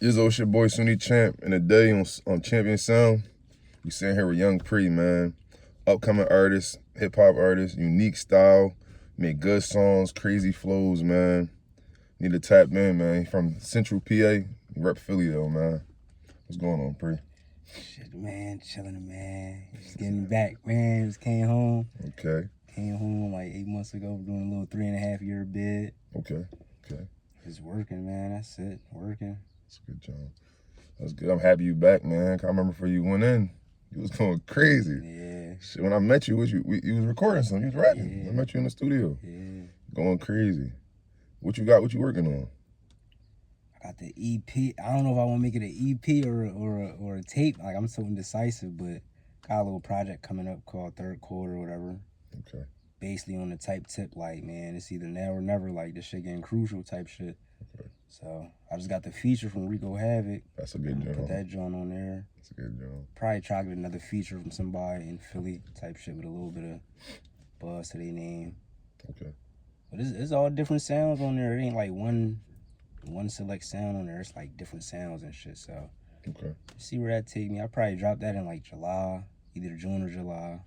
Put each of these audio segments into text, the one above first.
It's your boy Sunni Champ, and today on ChampionSound, we sitting here with Yung Pree, man. Upcoming artist, hip-hop artist, unique style, make good songs, crazy flows, man. Need to tap in, man. He from Central PA, he rep Philly though, man. What's going on, Pree? Shit, man, chilling, man. Just getting back, man. Just came home. Okay. Came home like 8 months ago, doing a little 3.5-year bid. Okay. Just working, man. That's it. Working. That's a good job. That's good. I'm happy you back, man. I remember before you went in, you was going crazy. Yeah. Shit, when I met you, you was recording something. You was rapping. Yeah. I met you in the studio. Yeah. Going crazy. What you got? What you working on? I got the EP. I don't know if I want to make it an EP or a tape. Like, I'm so indecisive, but got a little project coming up called Third Quarter or whatever. Okay. Basically on the type tip, like, man, it's either now or never, like, this shit getting crucial type shit. Okay. So I just got the feature from Rico Havoc. That's a good job. Put that joint on there. That's a good job. Probably try to get another feature from somebody in Philly type shit with a little bit of buzz to their name. Okay. But it's all different sounds on there. It ain't like one select sound on there. It's like different sounds and shit. So okay. See where that take me. I probably drop that in like July, either June or July.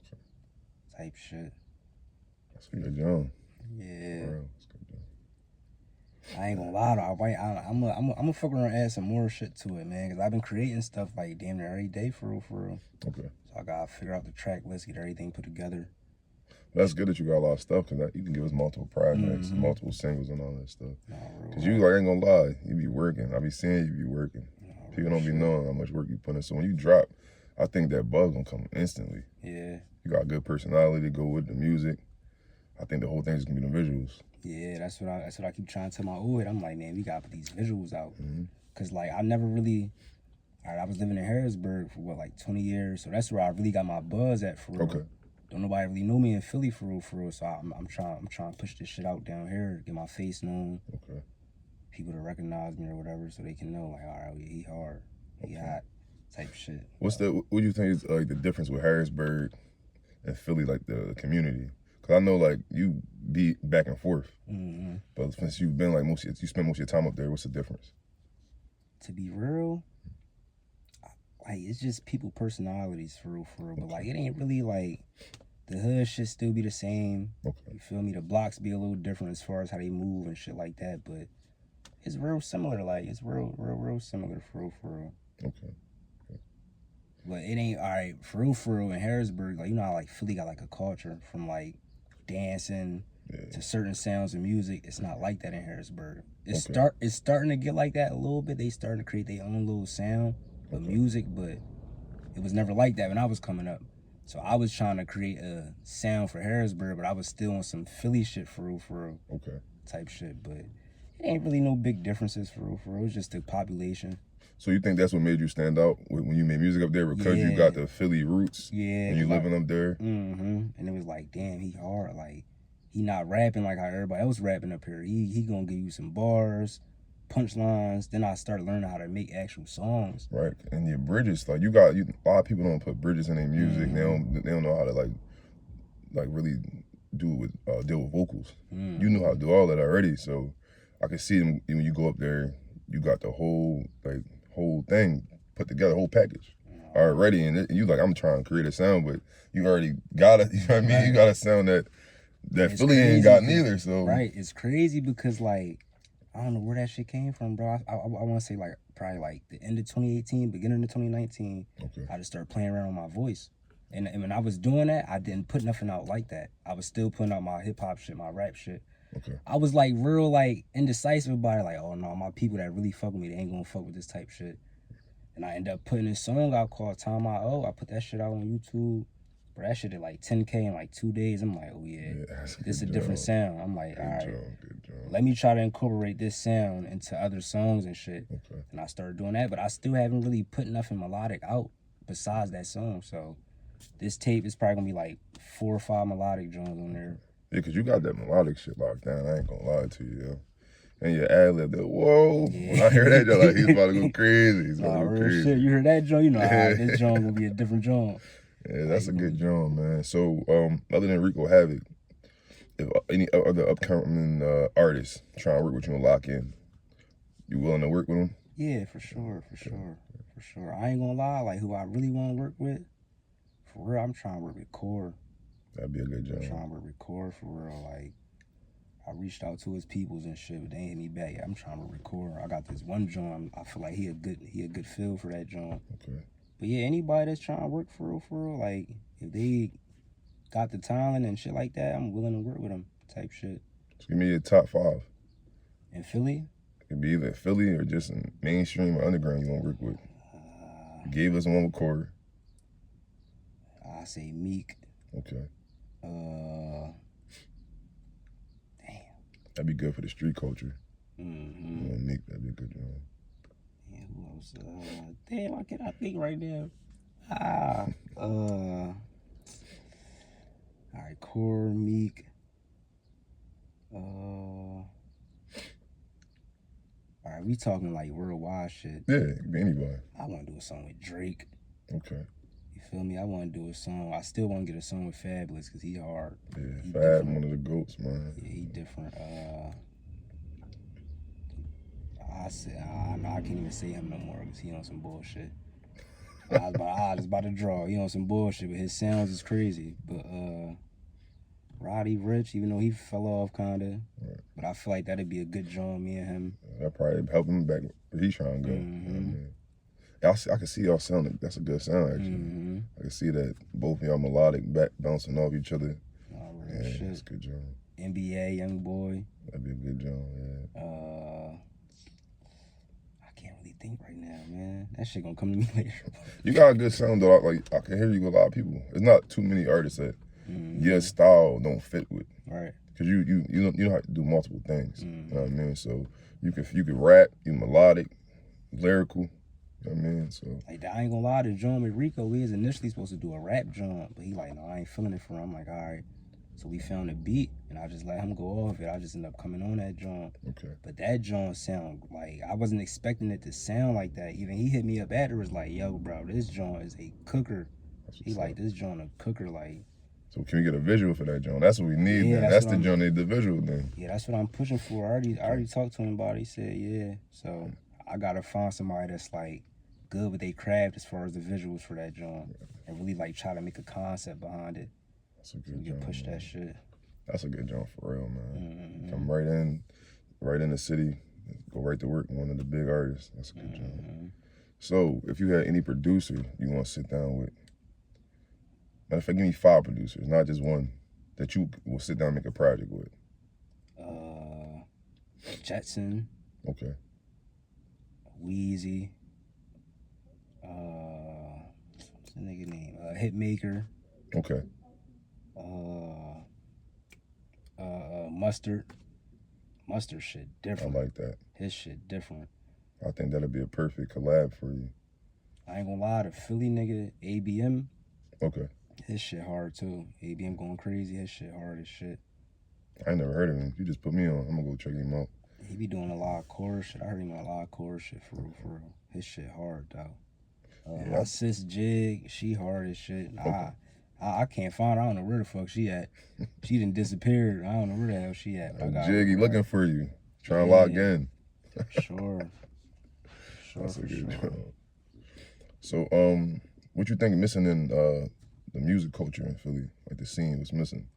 Okay. Type shit. That's a good job. Yeah. That's good job. I ain't gonna lie though. I'm gonna fuck around and add some more shit to it, man. Cause I've been creating stuff like damn near every day for real. Okay. So I gotta figure out the track list, get everything put together. That's good that you got a lot of stuff, cause you can give us multiple projects, multiple singles, and all that stuff. Cause you, like, I ain't gonna lie, you be working. I be seeing you be working. People don't be knowing how much work you put in. So when you drop, I think that buzz gonna come instantly. Yeah. You got a good personality to go with the music. I think the whole thing's gonna be the visuals. Yeah, that's what I keep trying to tell my old head. I'm like, man, we gotta put these visuals out. Cause like I never really, I was living in Harrisburg for what, like 20 years. So that's where I really got my buzz at for real. Okay. Don't nobody really know me in Philly for real. So I'm trying to push this shit out down here, get my face known. Okay. People to recognize me or whatever, so they can know like, all right, he hard, he hot, type shit. What do you think is like the difference with Harrisburg and Philly, like the community? Cause I know like you be back and forth, but since you've been like you spend most of your time up there, what's the difference? To be real, like it's just people personalities for real. But like it ain't really like the hood should still be the same. Okay. You feel me? The blocks be a little different as far as how they move and shit like that, but it's real similar. Like it's real similar for real. Okay. But it ain't all right for real in Harrisburg. Like you know how like Philly got like a culture from like dancing to certain sounds of music. It's not like that in Harrisburg. It's starting to get like that a little bit. They starting to create their own little sound with music, but it was never like that when I was coming up. So I was trying to create a sound for Harrisburg, but I was still on some Philly shit for real. Okay. Type shit, but it ain't really no big differences for real. It's just the population. So you think that's what made you stand out when you made music up there, because you got the Philly roots? Yeah. And you living up there? And it was like, damn, he hard. Like, he not rapping like how everybody else rapping up here. He gonna give you some bars, punchlines. Then I started learning how to make actual songs. Right. And your bridges, like a lot of people don't put bridges in their music. They don't know how to like really deal with vocals. You know how to do all that already. So I can see them when you go up there, you got the whole thing put together, whole package already, and you like, I'm trying to create a sound, but you already got it. You know what I mean? You got a sound that Philly ain't got neither. So it's crazy because like I don't know where that shit came from, bro. I want to say like probably like the end of 2018, beginning of 2019. Okay. I just started playing around with my voice, and when I was doing that, I didn't put nothing out like that. I was still putting out my hip hop shit, my rap shit. Okay. I was like real like indecisive about it, like, oh no, my people that really fuck with me, they ain't gonna fuck with this type shit. And I ended up putting this song out called Time I Owe. I put that shit out on YouTube. But that shit did like 10K in like 2 days. I'm like, oh yeah, this is a different sound. I'm like, all right, let me try to incorporate this sound into other songs and shit. Okay. And I started doing that, but I still haven't really put nothing melodic out besides that song. So this tape is probably gonna be like 4 or 5 melodic joints on there. Yeah, because you got that melodic shit locked down. I ain't gonna lie to you, yo. And your ad-lib, whoa. Yeah. When I hear that, you're like, he's about to go crazy. He's about to go crazy. Shit. You heard that joint, you know, this joint gonna be a different joint. Yeah, that's a good joint, man. So, other than Rico Havoc, if any other upcoming artists trying to work with you and lock in, you willing to work with them? Yeah, for sure. I ain't gonna lie, like who I really want to work with, for real, I'm trying to work with Core. That'd be a good job. I'm trying to work with Core for real. Like, I reached out to his peoples and shit, but they ain't hit me back. I'm trying to record. I got this one joint. I feel like he a good feel for that joint. Okay. But yeah, anybody that's trying to work for real, like if they got the talent and shit like that, I'm willing to work with them. Type shit. So give me your top 5. In Philly? It could be either Philly or just in mainstream or underground you want to work with. You gave us one with Corey. I say Meek. Okay. Damn. That'd be good for the street culture. Mm-hmm. Meek, that'd be a good job. Yeah, who else? Damn, I cannot think right now. All right, Core, Meek. All right, we talking like worldwide shit. Yeah, it could be anybody. I want to do a song with Drake. Okay. You feel me? I want to do a song. I still want to get a song with Fabulous because he hard. Yeah, he Fab, different. one of the GOATs, man. Yeah, he different. I said, no, I can't even say him no more because he on some bullshit. I was about to draw. He on some bullshit, but his sounds is crazy. But Roddy Rich, even though he fell off kinda, right. But I feel like that'd be a good joint, me and him. That probably help him back where he's trying to go. Mm-hmm. You know what I mean? I can see y'all sounding. That's a good sound, actually. Mm-hmm. I can see that both of y'all melodic, back bouncing off each other. Yeah, shit. That's a good job. NBA, Young Boy. That'd be a good job, yeah. I can't really think right now, man. That shit gonna come to me later. You got a good sound, though. Like, I can hear you with a lot of people. There's not too many artists that your style don't fit with. Right. Because you don't have to do multiple things. You know what I mean? So you could rap, you melodic, lyrical. You know what I mean? So like, I ain't gonna lie, the joint with Rico, we was initially supposed to do a rap joint, but he like, no, I ain't feeling it for him. I'm like, all right. So we found a beat, and I just let him go off it. I just ended up coming on that joint. Okay. But that joint sound like, I wasn't expecting it to sound like that. Even he hit me up afterwards like, yo, bro, this joint is a cooker. He like, this joint a cooker, like. So can we get a visual for that joint? That's what we need. Yeah, then. That's the joint need the visual then. Yeah, that's what I'm pushing for. I already talked to him about it. He said, yeah. So I gotta find somebody that's like good with their craft as far as the visuals for that joint, and really like try to make a concept behind it. That's a good so we can joint. push Man. that shit. That's a good joint for real, man. Mm-hmm. Come right in the city, go right to work with one of the big artists. That's a good joint. So if you had any producer you want to sit down with, matter of fact, give me 5 producers, not just one, that you will sit down and make a project with. Jetson. Okay. Wheezy. What's the nigga name? Hitmaker. Okay. Mustard. Mustard shit different. I like that. His shit different. I think that'll be a perfect collab for you. I ain't gonna lie, the Philly nigga, ABM. Okay. His shit hard too. ABM going crazy. His shit hard as shit. I ain't never heard of him. You just put me on. I'm gonna go check him out. He be doing a lot of chorus shit. I heard him on a lot of chorus shit for real. His shit hard though. My sis Jig, she hard as shit. Okay. I can't find her. I don't know where the fuck she at. She done disappeared. I don't know where the hell she at. Jiggy looking for you. Trying to lock in. Sure. That's a good job. So, what you think missing in the music culture in Philly? Like the scene, what's missing?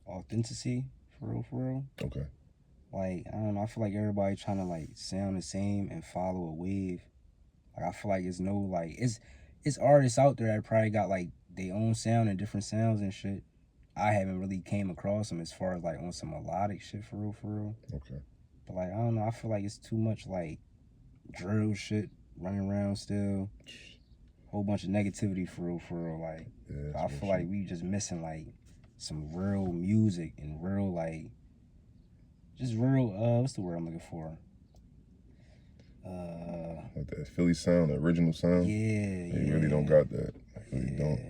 Authenticity, for real. Okay. Like, I don't know, I feel like everybody trying to like sound the same and follow a wave. Like, I feel like it's no like it's artists out there that probably got like their own sound and different sounds and shit. I haven't really came across them as far as like on some melodic shit for real. Okay. But like, I don't know, I feel like it's too much like drill shit running around still. Whole bunch of negativity for real. Like, yeah, I feel like we just missing like some real music and real like, just real, what's the word I'm looking for? Like that Philly sound, the original sound? Yeah. You really don't got that. You really don't.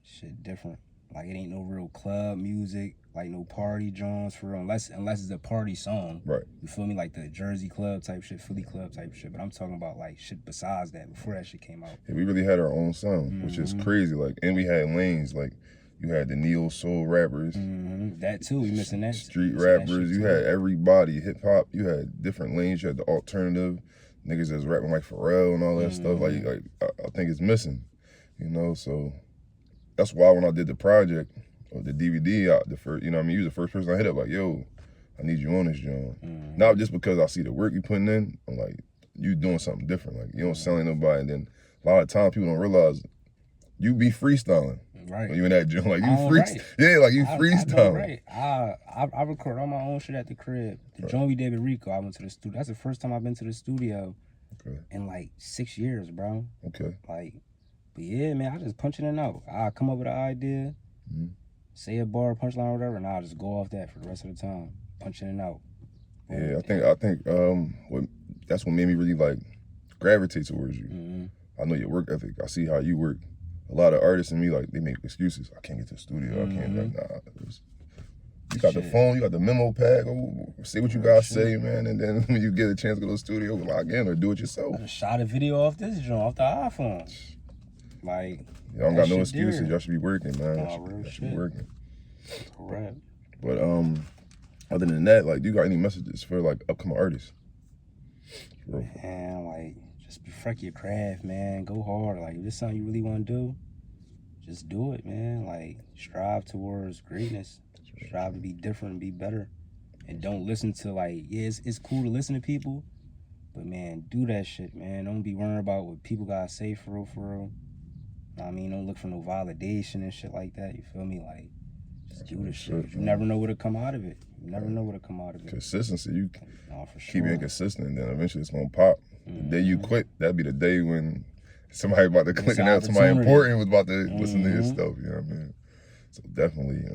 Shit different. Like, it ain't no real club music, like no party joints for real, unless it's a party song. Right. You feel me? Like the Jersey club type shit, Philly club type shit. But I'm talking about like shit besides that, before that shit came out. Yeah, we really had our own sound, which is crazy. Like, and we had lanes, like you had the neo soul rappers, That too, we missing that. Street rappers, you had everybody, hip hop, you had different lanes, you had the alternative, niggas that's rapping like Pharrell and all that stuff. Like I think it's missing, you know. So that's why when I did the project or the DVD, the first, you know what I mean, you was the first person I hit up like, yo, I need you on this joint. Not just because I see the work you putting in, I'm like, you doing something different. Like you don't sound like nobody. And then a lot of times people don't realize you be freestyling. Right. When you in that joint, like you freestyling. I record all my own shit at the crib. The joint we did with Rico, I went to the studio. That's the first time I've been to the studio in like 6 years, bro. Okay. Like, but yeah, man, I just punch it in and out. I come up with an idea, say a bar, punchline, or whatever, and I'll just go off that for the rest of the time, punching it out. Yeah, I think that's what made me really like gravitate towards you. I know your work ethic. I see how you work. A lot of artists and me, like, they make excuses. I can't get to the studio. I can't. Like, nah. You got the phone. You got the memo pad. Go say what you gotta say, man. And then when you get a chance to go to the studio, log in or do it yourself. I just shot a video off this joint, off the iPhone. Like, y'all don't got no excuses. Y'all should be working, man. Y'all should be working. Correct. But other than that, like, do you got any messages for like upcoming artists? Man, like, just perfect your craft, man. Go hard. Like, if this is something you really want to do, just do it, man. Like, strive towards greatness. Strive to be different and be better. And don't listen to, like, yeah, it's cool to listen to people, but, man, do that shit, man. Don't be worrying about what people got to say for real, for real. I mean, don't look for no validation and shit like that. You feel me? Like, just do the shit. You never know what'll come out of it. You never know what'll come out of it. Consistency. You for sure. Keep being consistent, and then eventually it's gonna pop. The day you quit, that'd be the day when somebody about to click and have somebody important was about to listen to your stuff. You know what I mean? So definitely.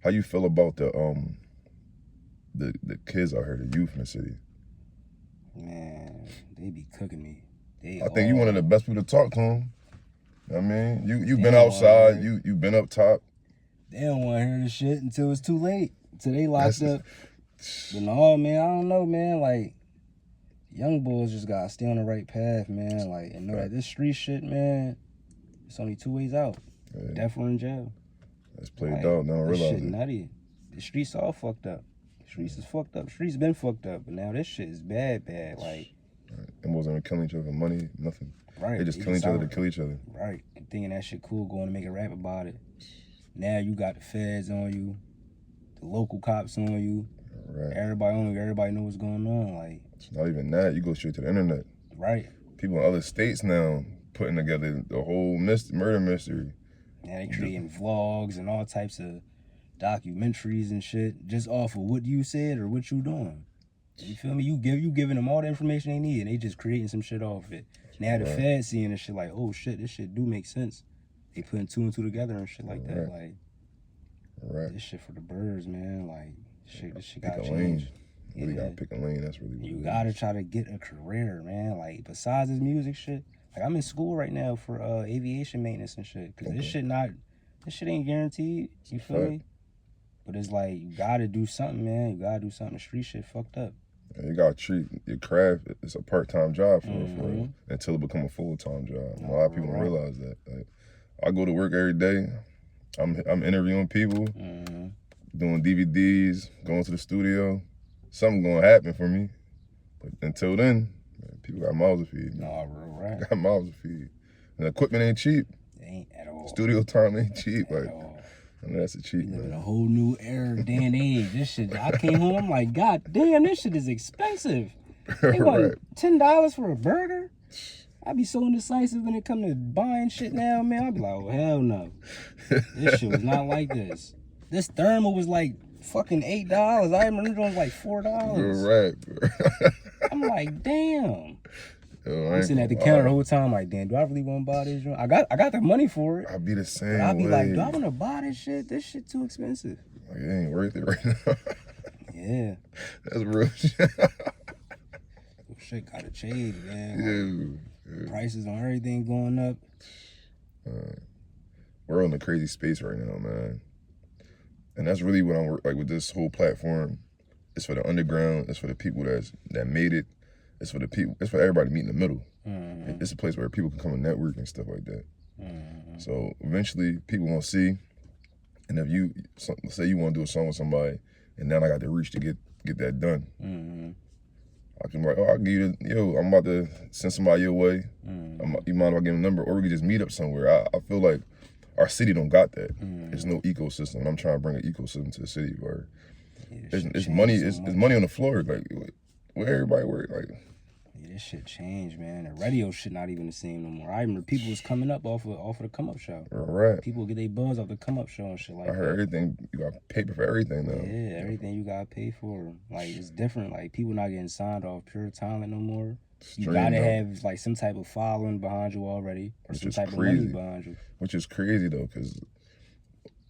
How you feel about the kids out here, the youth in the city? Man, they be cooking me. I think you one of the best people to talk to them. I mean, you've been outside, you've been up top. They don't want to hear this shit until it's too late, until they locked up. But no, man, I don't know, man. Like, young boys just gotta stay on the right path, man. Like, and know that this street shit, man, it's only 2 ways out. Yeah. Death or in jail. Let's play it out. Now I realize this shit it. Nutty. The streets all fucked up. The streets is fucked up. The streets been fucked up, but now this shit is bad. Like, them boys aren't killing each other for money, nothing. Right. They just killing each other to kill each other. Right. And thinking that shit cool, going to make a rap about it. Now you got the feds on you, the local cops on you. Right. Everybody on you. Everybody know what's going on. Like, it's not even that. You go straight to the internet. Right. People in other states now putting together the whole murder mystery. Yeah, they creating vlogs and all types of documentaries and shit just off of what you said or what you doing. You feel me? You giving them all the information they need, and they just creating some shit off it. Now the feds seeing this shit like, oh shit, this shit do make sense. They putting 2 and 2 together and shit like that. Like, this shit for the birds, man. Like, this shit gotta change. You really gotta pick a lane. That's really what you gotta try to get a career, man. Like, besides this music shit, like, I'm in school right now for aviation maintenance and shit. Cause this shit ain't guaranteed. You feel me? But it's like, you gotta do something, man. You gotta do something. The street shit fucked up. Yeah, you gotta treat your craft as a part-time job for real, until it become a full-time job. A lot of people don't realize that. Like, I go to work every day. I'm interviewing people, doing DVDs, going to the studio. Something gonna happen for me. But until then, man, people got mouths to feed. Nah, real right. Got mouths to feed. And the equipment ain't cheap. It ain't at all. Studio time ain't cheap. At like, all. I know that's a cheap, we live in man. a whole new era, day and age. This shit, I came home, I'm like, God damn, this shit is expensive. They want $10 for a burger? I be so indecisive when it come to buying shit now, man. I be like, oh, hell no. This shit was not like this. This thermal was like fucking $8. I remember it was like $4. You're right, bro. I'm like, damn. Yo, I'm sitting at the counter the whole time like, damn, do I really want to buy this? I got the money for it. I'll be the same But I be way. like, do I want to buy this shit? This shit too expensive. Like, it ain't worth it right now. Yeah. That's real shit. Shit gotta change, man. Like, prices on everything going up. We're in a crazy space right now, man. And that's really what I'm like with this whole platform. It's for the underground. It's for the people that made it. It's for the people. It's for everybody to meet in the middle. It's a place where people can come and network and stuff like that. So eventually, people gonna see, And if you say you want to do a song with somebody, and now I got the reach to get that done, I can write, I'll give you I'm about to send somebody your way. You mind if I give a number? Or we could just meet up somewhere. I feel like our city don't got that. There's no ecosystem. And I'm trying to bring an ecosystem to the city where it's money. It's money on the floor. Like where everybody work. Like this shit changed, man. The radio shit not even the same no more. I remember people was coming up off of the come up show. Right. People get their buzz off the come up show and shit like that. I heard everything. You got to pay for everything now. Yeah, everything you got to pay for. Like it's different. Like people not getting signed off pure talent no more. You gotta have like some type of following behind you already, or some type of money behind you. Which is crazy though, cause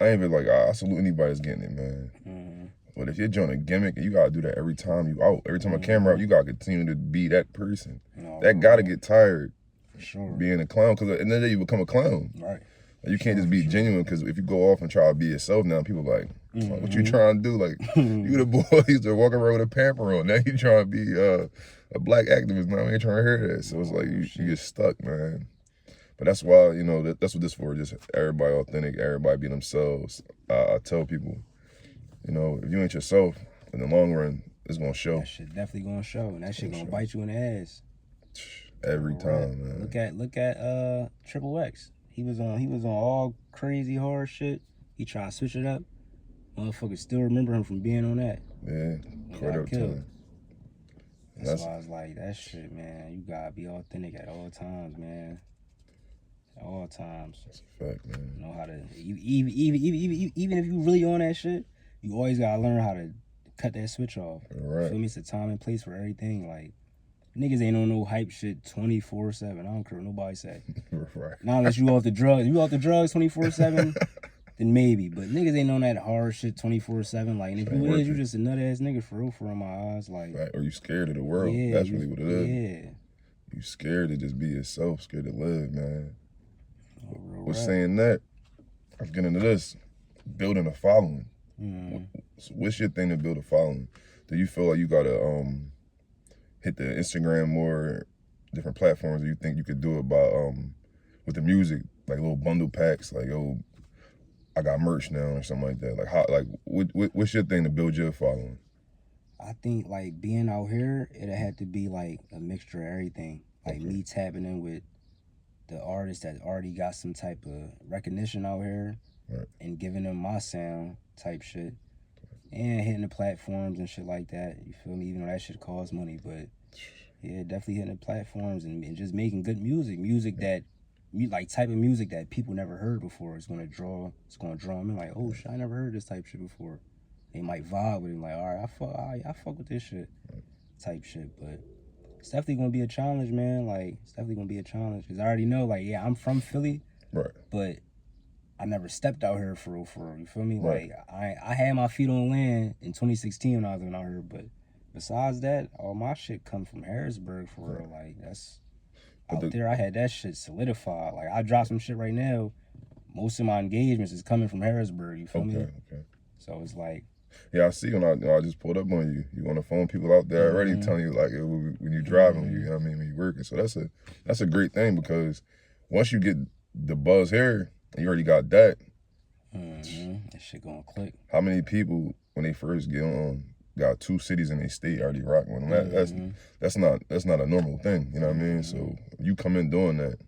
I ain't even like I salute anybody that's getting it, man. But if you're doing a gimmick, you gotta do that every time you out. Every time a camera out, you gotta continue to be that person. That gotta get tired. For sure. Being a clown, cause at the end of the day you become a clown. Right. Like, you can't just be genuine, cause if you go off and try to be yourself now, people like, what you trying to do? Like you the boy used to walk around with a pamper on. Now you trying to be a black activist now. I ain't trying to hear that. So it's like you get stuck, man. But that's why, that's what this for. Just everybody authentic, everybody be themselves. I tell people, if you ain't yourself, in the long run, it's gonna show. That shit definitely gonna show, and that shit gonna bite you in the ass. Every time, man. Look at Triple X. He was on all crazy hard shit. He tried to switch it up. Motherfuckers still remember him from being on that. Yeah, got killed. That's why I was like, that shit, man. You gotta be authentic at all times, man. At all times. That's a fact, man. Know how to even if you really on that shit, you always gotta learn how to cut that switch off. Right. Feel me? It's a time and place for everything. Like niggas ain't on no hype shit 24/7. I don't care what nobody say. Right. Not unless you off the drugs. You off the drugs 24/7. Then maybe, but niggas ain't on that hard shit 24/7. Like, and if you is, you just a nut ass nigga for real, in my eyes. Like, right, or you scared of the world. Yeah, that's really what it is. Yeah, you scared to just be yourself, scared to live, man. With saying that, let's get into this. Building a following. So what's your thing to build a following? Do you feel like you gotta hit the Instagram more, different platforms? Or you think you could do it by with the music, like little bundle packs, like I got merch now or something like that. Like how, what's your thing to build your following? I think like being out here, it had to be like a mixture of everything. Like me tapping in with the artists that already got some type of recognition out here, and giving them my sound type shit, and hitting the platforms and shit like that. You feel me? Even though that shit costs money, but yeah, definitely hitting the platforms and just making good music that. Like type of music that people never heard before. It's gonna draw them in. Like, oh shit, I never heard this type shit before. They might vibe with it. Like, all right, I fuck with this shit, type shit. But it's definitely gonna be a challenge, man. Like, it's definitely gonna be a challenge because I already know. Like, yeah, I'm from Philly, right? But I never stepped out here for real. You feel me? Right. Like, I had my feet on land in 2016 when I was out here. But besides that, all my shit comes from Harrisburg for real. Like, that's. Out there, I had that shit solidified. Like, I dropped some shit right now. Most of my engagements is coming from Harrisburg. You feel me? Okay. So it's like. Yeah, I see when I just pulled up on you. You on the phone, people out there already telling you like when you driving, when you when you working. So that's a great thing because once you get the buzz here and you already got that. That shit gonna click. How many people when they first get on? Got 2 cities in their state already rocking with them. That's not a normal thing. You know what I mean? So you come in doing that.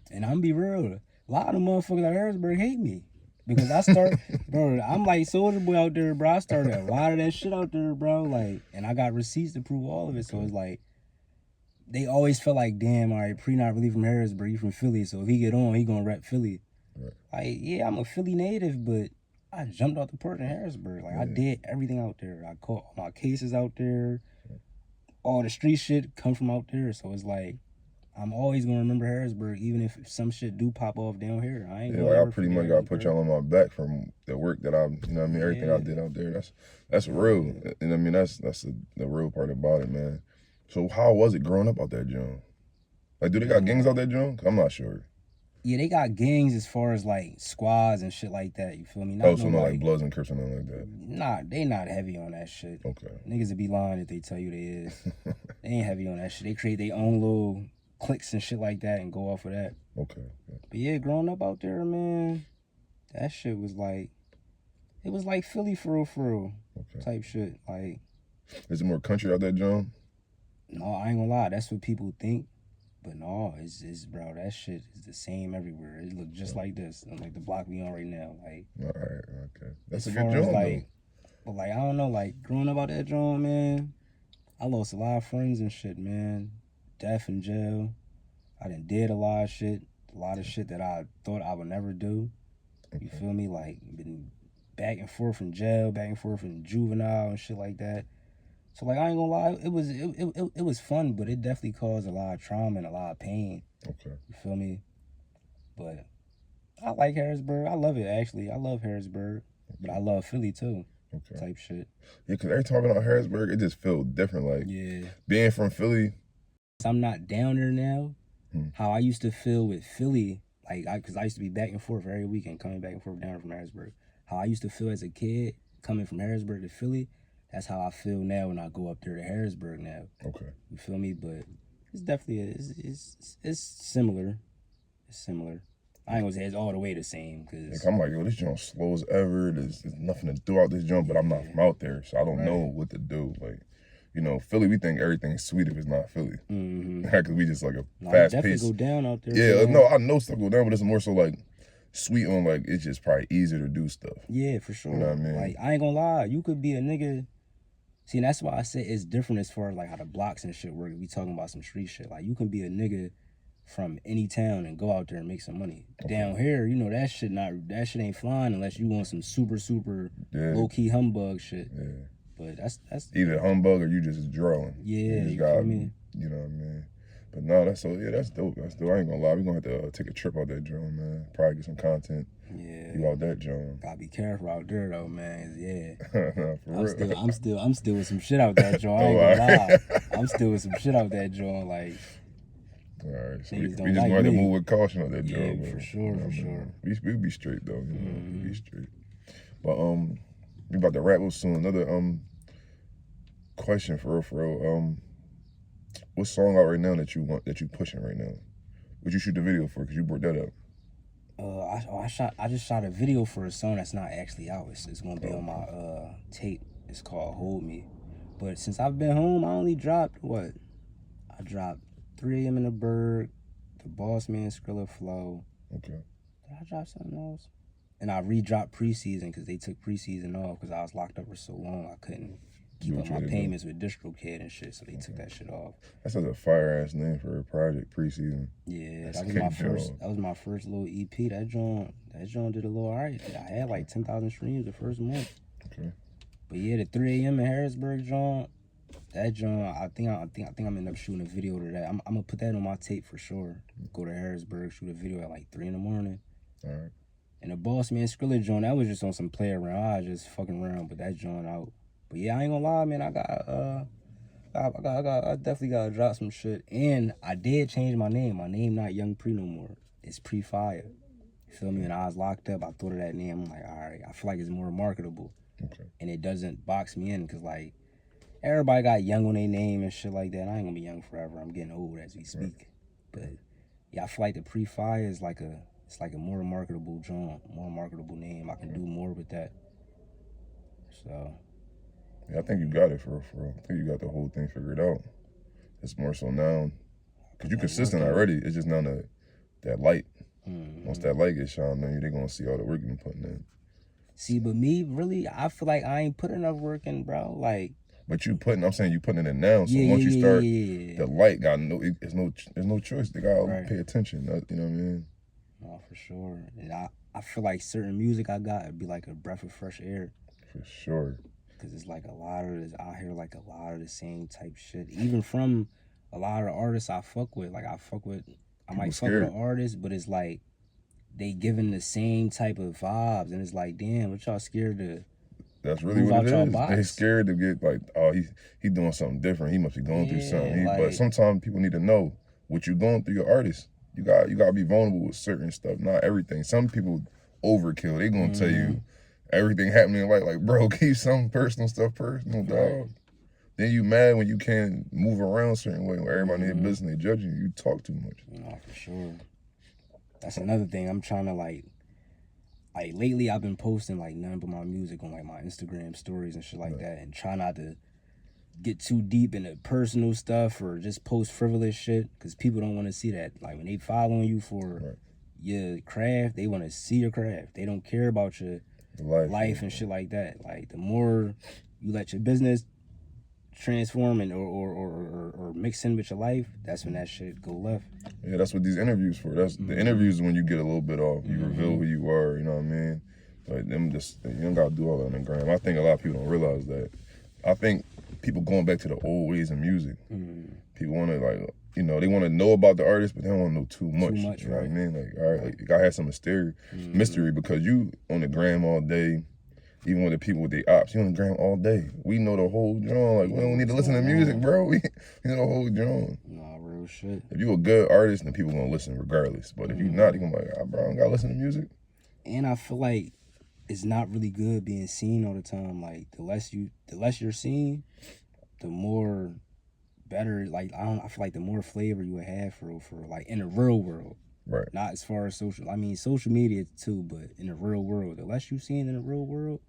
And I'm be real, a lot of the motherfuckers at Harrisburg hate me. Because I start, bro, I'm like Soulja Boy out there, bro. I started a lot of that shit out there, bro. Like, and I got receipts to prove all of it. So it's like, they always felt like, damn, all right, Pree not really from Harrisburg, he from Philly. So if he get on, he gonna rep Philly. Right. Like, yeah, I'm a Philly native, but I jumped out the port in Harrisburg. Like, I did everything out there. I caught all my cases out there. All the street shit come from out there. So it's like, I'm always going to remember Harrisburg, even if some shit do pop off down here. I ain't like I pretty much got to put y'all on my back from the work that everything I did out there. That's real. And I mean, that's the real part about it, man. So how was it growing up out there, John? Like, do they got gangs out there, John? I'm not sure. Yeah, they got gangs as far as like squads and shit like that. You feel me? So not like Bloods and Crips or nothing like that. Nah, they not heavy on that shit. Okay. Niggas would be lying if they tell you they is. They ain't heavy on that shit. They create their own little cliques and shit like that and go off of that. Okay. But yeah, growing up out there, man, that shit was like, It was like Philly for real, Okay. type shit. Like, Is it more country out that John? no, I ain't gonna lie. That's what people think. But no, it's bro, that shit is the same everywhere. It look just like this, like the block we on right now. Like, All right, okay. That's a as good far as John, like, but like I don't know, like growing up out that joint, man, I lost a lot of friends and shit, man. Death in jail. I done did a lot of shit that I thought I would never do. You feel me? Like, been back and forth from jail, back and forth from juvenile and shit like that. So like I ain't gonna lie, it was fun, but it definitely caused a lot of trauma and a lot of pain. Okay. You feel me? But I like Harrisburg. I love it actually. I love Harrisburg, but I love Philly too. Okay. Type shit. Yeah, because every time about Harrisburg, it just felt different. Like, yeah, being from Philly. I'm not down there now. How I used to feel with Philly, like, because I used to be back and forth every weekend, coming back and forth down from Harrisburg. How I used to feel as a kid, coming from Harrisburg to Philly, that's how I feel now when I go up there to Harrisburg now. Okay. You feel me? But it's definitely, it's similar. It's similar. I ain't gonna say it's all the way the same, because I'm like, yo, this joint slow as ever. There's nothing to do out this joint, but I'm not from out there, so I don't know what to do. Like, you know, Philly, we think everything's sweet if it's not Philly. Because we just like a fast pace. Definitely go down out there. Yeah, no, I know stuff go down, but it's more so like sweet on, like, it's just probably easier to do stuff. Yeah, for sure. You know what I mean? Like, I ain't gonna lie, you could be a nigga. See, and that's why I said it's different as far as like how the blocks and shit work. We talking about some street shit. Like, you can be a nigga from any town and go out there and make some money. Okay. Down here, you know, that shit ain't flying unless you want some super low key humbug shit. Yeah. But that's either humbug or you just drawing. Yeah, you feel me? You know what I mean? But no, that's dope. That's dope. I ain't gonna lie, we gonna have to take a trip out that joint, man. Probably get some content. Yeah. You out that joint. Gotta be careful out there though, man. Yeah. No, I'm still with some shit out that joint. I ain't gonna lie. I'm still with some shit out that joint, like. All right, so we just gonna have to move with caution on that job. Yeah, for sure, for sure. We be straight though, you know. We be straight. But we about to wrap up soon. Another question for real. What song out right now that you pushing right now? What you shoot the video for? Cause you brought that up. I just shot a video for a song that's not actually out. It's gonna be on my tape. It's called Hold Me. But since I've been home, I only dropped what? I dropped 3 AM in the Berg, the Boss Man Skrilla Flow. Okay. Did I drop something else? And I re-dropped Preseason because they took Preseason off because I was locked up for so long. I couldn't keep up my payments with DistroKid and shit, so they took that shit off. That's such a fire ass name for a project, Preseason. Yeah, that was my first little EP. That joint did a little alright. I had like 10,000 streams the first month. Okay. But yeah, the 3 AM in Harrisburg joint, that joint, I think I'm gonna end up shooting a video to that. I'm gonna put that on my tape for sure. Go to Harrisburg, shoot a video at like 3 in the morning. All right. And the Boss Man Skrilla joint, that was just on some play around. I was just fucking around, but that joint out. But yeah, I ain't gonna lie, man. I definitely gotta drop some shit. And I did change my name. My name not Yung Pree no more. It's Pree Fiyah. You feel me? When I was locked up, I thought of that name. I'm like, all right, I feel like it's more marketable. Okay. And it doesn't box me in because like everybody got Young on their name and shit like that. I ain't gonna be young forever. I'm getting old as we speak. Right. But yeah, I feel like the Pree Fiyah is like a more marketable joint, more marketable name. I can do more with that. So. Yeah, I think you got it for real. I think you got the whole thing figured out. It's more so now, because you're consistent already. It's just now that light. Once that light gets shined on you, they're going to see all the work you've been putting in. See, but me, really, I feel like I ain't put enough work in, bro. Like. But I'm saying you putting it in now. So once you start, the light got there's no choice. They got to pay attention. You know what I mean? No, for sure. And I feel like certain music I got, it'd be like a breath of fresh air. For sure. Because it's like a lot of this out here, like a lot of the same type shit. Even from a lot of the artists I fuck with. Like I might fuck with artists, but it's like they giving the same type of vibes. And it's like, damn, what y'all scared to That's really what it is. They scared to get like, oh, he doing something different. He must be going through something. But sometimes people need to know what you're going through, your artist. You got to be vulnerable with certain stuff, not everything. Some people overkill. They going to tell you everything happening in life, like, bro, keep some personal stuff personal, dog. Then you mad when you can't move around a certain way, when everybody in their business, they judging you. You talk too much. No, for sure. That's another thing. I'm trying to, like, like lately I've been posting like nothing but my music on like my Instagram stories and shit like that, and try not to get too deep into personal stuff or just post frivolous shit, because people don't want to see that. Like when they following you for your craft, they want to see your craft. They don't care about your life and shit like that. Like the more you let your business transform and or mix in with your life, that's when that shit go left. Yeah, that's what these interviews for. That's the interviews when you get a little bit off. You reveal who you are, you know what I mean? But them just, you don't gotta do all that on the gram. I think a lot of people don't realize that. I think people going back to the old ways of music. People wanna like, you know, they wanna know about the artist, but they don't wanna know too much. You know what I mean? Like, all right, like, you gotta have some mystery because you on the gram all day. Even with the people with their ops, you on the gram all day. We know the whole drum. Like, we don't need to listen to music, bro. We know the whole drum. Nah, real shit. If you a good artist, then people gonna listen regardless. But if you not, they gonna be like, bro, I don't gotta listen to music. And I feel like it's not really good being seen all the time. Like the less you're seen, the more better. Like I feel like the more flavor you would have for like in the real world. Right. Not as far as social. I mean, social media too, but in the real world, the less you seen in the real world,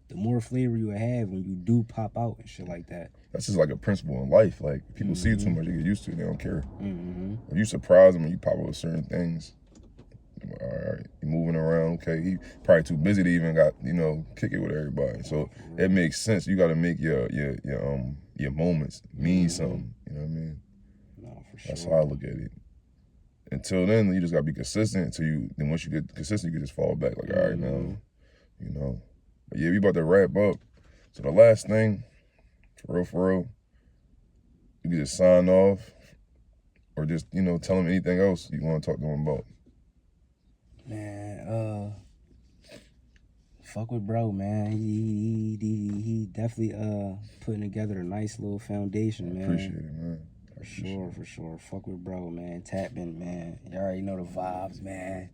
the more flavor you have when you do pop out and shit like that. That's just like a principle in life. Like, people see you too much, they get used to it, they don't care. If you surprise them and you pop up with certain things, all right, you're moving around, okay, he probably too busy to even got, you know, kick it with everybody. So it makes sense. You gotta make your moments mean something, you know what I mean? No, for sure. That's how I look at it. Until then, you just gotta be consistent. Then once you get consistent, you can just fall back. Like, all right, now, you know. But yeah, we about to wrap up. So the last thing, for real, you can just sign off, or just, you know, tell them anything else you want to talk to them about. Man, fuck with bro, man. He definitely putting together a nice little foundation, man. Appreciate it, man. For sure. Fuck with bro, man. Tap in, man. You already know the vibes, man.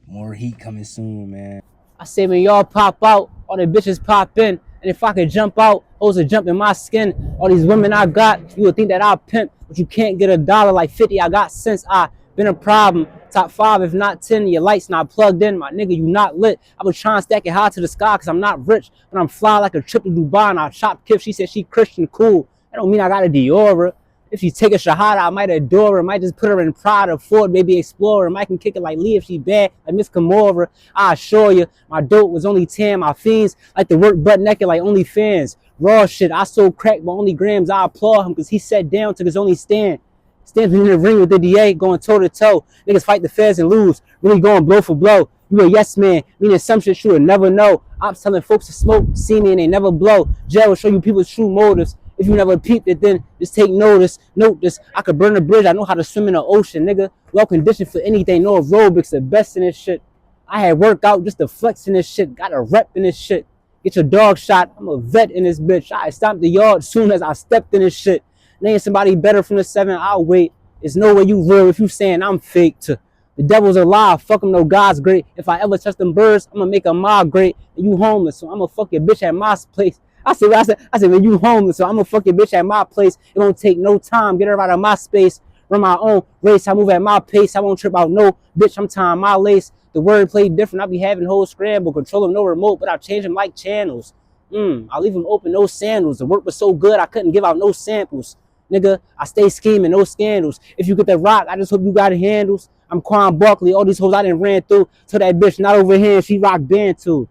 More heat coming soon, man. I say when y'all pop out, all the bitches pop in. And if I could jump out, hoes would jump in my skin. All these women I got, you would think that I pimp. But you can't get $1 like 50. I got sense. I been a problem. Top 5, if not 10. Your lights not plugged in. My nigga, you not lit. I was trying to stack it high to the sky because I'm not rich. But I'm fly like a trip to Dubai. And I chop Kif. She said she Christian, cool. That don't mean I got a Dior. If she take a shahada, I might adore her. Might just put her in Prada, Ford, maybe Explorer. Might can kick it like Lee if she bad, like Miss Kamora. I assure you, my dope was only 10. My fiends like to work butt naked like OnlyFans. Raw shit, I sold crack, but only grams. I applaud him because he sat down, took his only stand. Standing in the ring with the DA, going toe to toe. Niggas fight the feds and lose, really going blow for blow. You a yes man, meaning some shit you would never know. I'm telling folks to smoke, see me and they never blow. Jail will show you people's true motives. If you never peeped it, then just take notice. Note this, I could burn a bridge. I know how to swim in the ocean, nigga. Well conditioned for anything. No aerobics, the best in this shit. I had worked out just to flex in this shit. Got a rep in this shit. Get your dog shot. I'm a vet in this bitch. I stomped the yard soon as I stepped in this shit. Name somebody better from the 7. I'll wait. There's no way you real if you saying I'm fake. The devil's alive. Fuck him, no God's great. If I ever touch them birds, I'm gonna make them migrate. And you homeless, so I'm gonna fuck your bitch at my place. I said, when you homeless, so I'm gonna fuck your bitch at my place. It won't take no time. Get her out of my space. Run my own race. I move at my pace. I won't trip out no bitch. I'm tying my lace. The word play different. I be having whole scramble. Control them no remote, but I change them like channels. I leave them open, no sandals. The work was so good, I couldn't give out no samples. Nigga, I stay scheming, no scandals. If you get the rock, I just hope you got handles. I'm Quan Barkley. All these hoes I done ran through. Till that bitch not over here and she rock band too.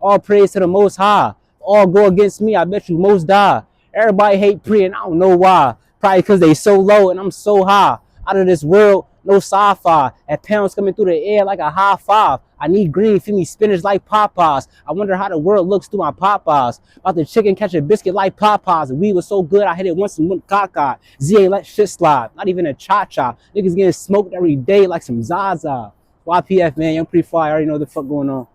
All praise to the Most High. All go against me, I bet you most die. Everybody hate Pree and I don't know why. Probably because they so low and I'm so high. Out of this world, no sci-fi. At pounds coming through the air like a high five. I need green, feed me spinach like Popeyes. I wonder how the world looks through my Popeyes. About the chicken catch a biscuit like Popeyes. The weed was so good I hit it once and went cockeyed. Z ain't let shit slide, not even a cha-cha. Niggas getting smoked every day like some Zaza. YPF, man, Yung Pree Fiyah, I already know what the fuck going on.